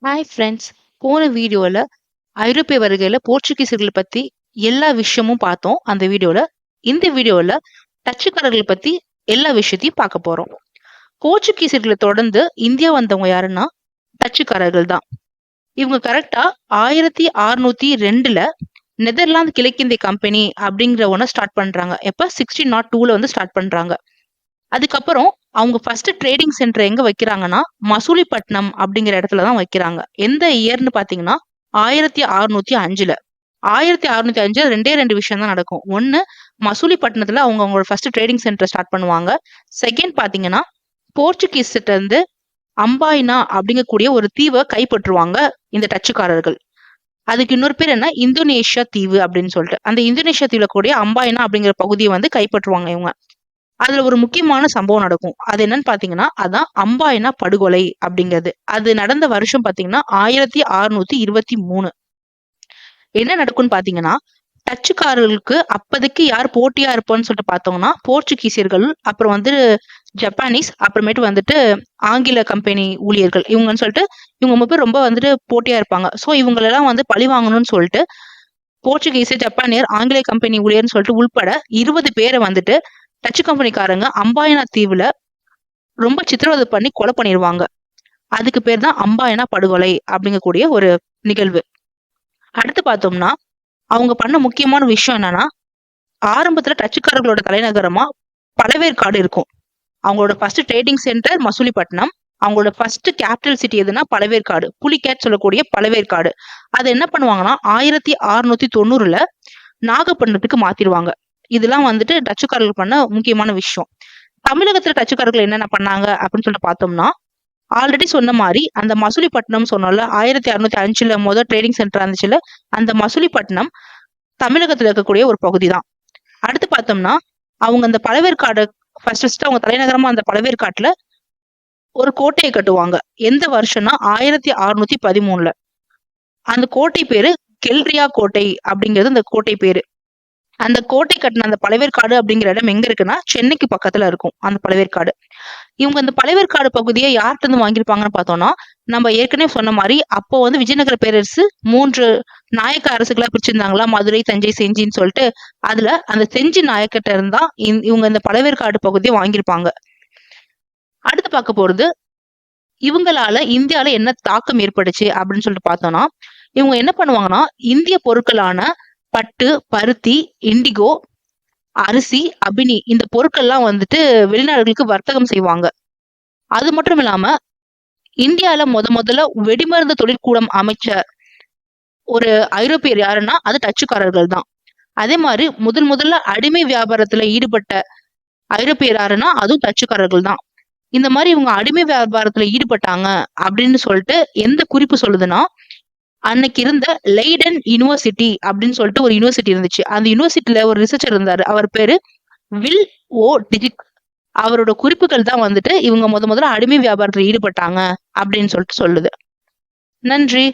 Hi friends. போன வீடியோல ஐரோப்பிய வருகையில போர்ச்சுகீசியர்கள் பத்தி எல்லா விஷயமும் பார்த்தோம் அந்த வீடியோல. இந்த வீடியோல டச்சுக்காரர்கள் பத்தி எல்லா விஷயத்தையும் பார்க்க போறோம். போர்ச்சுகீசியர்களை தொடர்ந்து இந்தியா வந்தவங்க யாருன்னா டச்சுக்காரர்கள் தான். இவங்க கரெக்டா 1602ல நெதர்லாந்து கிழக்கிந்திய கம்பெனி அப்படிங்கிற ஒன்ன ஸ்டார்ட் பண்றாங்க. எப்ப 1602ல வந்து ஸ்டார்ட் பண்றாங்க. அதுக்கப்புறம் அவங்க ஃபர்ஸ்ட் ட்ரேடிங் சென்டர் எங்க வைக்கிறாங்கன்னா மசூலிப்பட்டினம் அப்படிங்கிற இடத்துல தான் வைக்கிறாங்க. எந்த இயர்னு பாத்தீங்கன்னா 1605ல. 1605 ரெண்டே ரெண்டு விஷயம் தான் நடக்கும். ஒன்னு, மசூலிப்பட்டினத்துல அவங்க அவங்களோட ஃபர்ஸ்ட் ட்ரேடிங் சென்டர் ஸ்டார்ட் பண்ணுவாங்க. செகண்ட் பாத்தீங்கன்னா போர்ச்சுகீஸ் கிட்ட இருந்து அம்பாயினா அப்படிங்கக்கூடிய ஒரு தீவை கைப்பற்றுவாங்க இந்த டச்சுக்காரர்கள். அதுக்கு இன்னொரு பேர் என்ன, இந்தோனேஷியா தீவு அப்படின்னு சொல்லிட்டு. அந்த இந்தோனேஷியா தீவுல கூடிய அம்பாயினா அப்படிங்கிற பகுதியை வந்து கைப்பற்றுவாங்க இவங்க. அதுல ஒரு முக்கியமான சம்பவம் நடக்கும். அது என்னன்னு பாத்தீங்கன்னா அதான் அம்பாயினா படுகொலை அப்படிங்கிறது. அது நடந்த வருஷம் பாத்தீங்கன்னா 1623. என்ன நடக்கும்னு பாத்தீங்கன்னா, டச்சுக்காரர்களுக்கு அப்போதைக்கு யார் போட்டியா இருப்பான்னு சொல்லிட்டு பார்த்தோம்னா போர்ச்சுகீசியர்கள், அப்புறம் வந்து ஜப்பானீஸ், அப்புறமேட்டு வந்துட்டு ஆங்கில கம்பெனி ஊழியர்கள், இவங்கன்னு சொல்லிட்டு இவங்க 3 பேர் ரொம்ப வந்துட்டு போட்டியா இருப்பாங்க. ஸோ இவங்களெல்லாம் வந்து பழி வாங்கணும்னு சொல்லிட்டு போர்ச்சுகீஸ், ஜப்பானியர், ஆங்கிலேய கம்பெனி ஊழியர்னு சொல்லிட்டு உள்பட 20 பேரை வந்துட்டு டச்சு கம்பெனிக்காரங்க அம்பாயனா தீவுல ரொம்ப சித்திரவதை பண்ணி கொலை பண்ணிடுவாங்க. அதுக்கு பேர் தான் அம்பாயனா படுகொலை அப்படிங்கக்கூடிய ஒரு நிகழ்வு. அடுத்து பார்த்தோம்னா அவங்க பண்ண முக்கியமான விஷயம் என்னன்னா, ஆரம்பத்துல டச்சுக்காரர்களோட தலைநகரமா பழவேற்காடு இருக்கும். அவங்களோட ஃபர்ஸ்ட் ட்ரேடிங் சென்டர் மசூலிப்பட்டினம். அவங்களோட ஃபர்ஸ்ட் கேபிட்டல் சிட்டி எதுனா பழவேற்காடு, புலிகேட் சொல்லக்கூடிய பழவேற்காடு. அதை என்ன பண்ணுவாங்கன்னா 1690ல நாகப்பட்டினத்துக்கு மாத்திடுவாங்க. இதெல்லாம் வந்துட்டு டச்சுக்காரர்கள் பண்ண முக்கியமான விஷயம். தமிழகத்துல டச்சுக்காரர்கள் என்னென்ன பண்ணாங்க அப்படின்னு சொல்லிட்டு பார்த்தோம்னா, ஆல்ரெடி சொன்ன மாதிரி அந்த மசூலிப்பட்டினம் சொன்னோம்ல, 1605ல முதல் ட்ரேடிங் சென்டர் இருந்துச்சுல, அந்த மசூலிப்பட்டினம் தமிழகத்துல இருக்கக்கூடிய ஒரு பகுதி தான். அடுத்து பார்த்தோம்னா அவங்க அந்த பழவேற்காடு ஃபர்ஸ்ட் அவங்க தலைநகரமா அந்த பழவேற்காட்டுல ஒரு கோட்டையை கட்டுவாங்க. எந்த வருஷம்னா 1613ல. அந்த கோட்டை பேரு கெல்ரியா கோட்டை அப்படிங்கிறது அந்த கோட்டை பேரு. அந்த கோட்டை கட்டின அந்த பழவேற்காடு அப்படிங்கிற இடம் எங்க இருக்குன்னா சென்னைக்கு பக்கத்துல இருக்கும் அந்த பழவேற்காடு. இவங்க அந்த பழவேற்காடு பகுதியை யார்கிட்ட இருந்து வாங்கியிருப்பாங்கன்னு பார்த்தோம்னா, நம்ம ஏற்கனவே சொன்ன மாதிரி அப்போ வந்து விஜயநகர பேரரசு 3 நாயக்க அரசுகளா பிரிச்சிருந்தாங்களா, மதுரை, தஞ்சை, செஞ்சின்னு சொல்லிட்டு. அதுல அந்த செஞ்சி நாயக்கிட்ட இருந்தா இவங்க இந்த பழவேற்காடு பகுதியை வாங்கியிருப்பாங்க. அடுத்து பார்க்க போறது, இவங்களால இந்தியால என்ன தாக்கம் ஏற்பட்டுச்சு அப்படின்னு சொல்லிட்டு பார்த்தோம்னா, இவங்க என்ன பண்ணுவாங்கன்னா இந்திய பொருட்களான பட்டு, பருத்தி, இண்டிகோ, அரிசி, அபினி இந்த பொருட்கள்லாம் வந்துட்டு வெளிநாடுகளுக்கு வர்த்தகம் செய்வாங்க. அது மட்டும் இல்லாம இந்தியால முதல்ல வெடிமருந்து தொழிற்கூடம் அமைச்ச ஒரு ஐரோப்பியர் யாருன்னா அது டச்சுக்காரர்கள் தான். அதே மாதிரி முதல்ல அடிமை வியாபாரத்துல ஈடுபட்ட ஐரோப்பியர் யாருன்னா அதுவும் டச்சுக்காரர்கள் தான். இந்த மாதிரி இவங்க அடிமை வியாபாரத்துல ஈடுபட்டாங்க அப்படின்னு சொல்லிட்டு எந்த குறிப்பு சொல்லுதுன்னா, அன்னைக்கு இருந்த லெய்டன் யூனிவர்சிட்டி அப்படின்னு சொல்லிட்டு ஒரு யூனிவர்சிட்டி இருந்துச்சு. அந்த யூனிவர்சிட்டியில ஒரு ரிசர்ச்சர் இருந்தாரு. அவர் பேரு வில் ஓ டிஜிக். அவரோட குறிப்புகள் தான் வந்துட்டு இவங்க முதல்ல அடிமை வியாபாரத்துல ஈடுபட்டாங்க அப்படின்னு சொல்லிட்டு சொல்லுது. நன்றி.